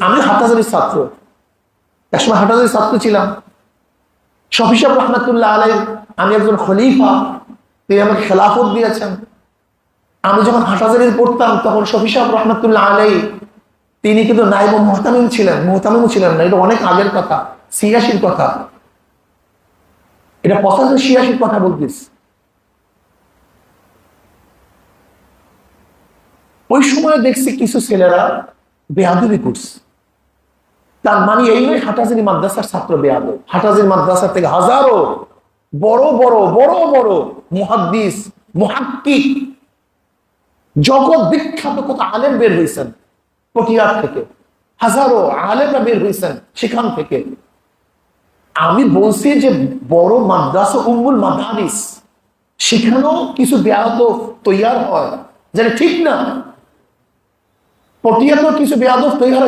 আমি হাটহাজারীর ছাত্র, একসময় হাটহাজারীর ছাত্র ছিলাম। শফি সাহেব রহমাতুল্লাহ আলাইহি, আমি একজন খলিফা, তিনি আমাকে খেলাফত দিয়েছেন। আমি যখন হাটহাজারীর পড়তাম তখন শফি সাহেব রহমাতুল্লাহ আলাইহি তিনি কিন্তু নায়েব মুহতামিম ছিলেন, মুহতামিম ছিলেন না, এটা অনেক আগের কথা, ৮৬-র কথা, এটা ৮৫-৮৬-র কথা বলতেছি। ওই সময় দেখছি কিছু ছেলেরা বেয়াদবি করছে। তার মানে এই নয় হাটহাজারী মাদ্রাসার ছাত্র বেয়াদব। হাটহাজারী মাদ্রাসা থেকে হাজারো বড় বড় বড় বড় মুহাদ্দিস, মুহাক্কিক, জগৎ বিখ্যাত কত আলেম বের হয়েছেন পটিয়ার থেকে, হাজারো আলেমরা বের হয়েছেন সেখান থেকে। আমি বলছি যে বড় মাদ্রাসা উম্মুল মাদারিস, সেখানেও কিছু বেয়াদব তৈয়ার হয়, যেটা ঠিক না। পটিয়াতেও কিছু বেয়াদব তৈরি হয়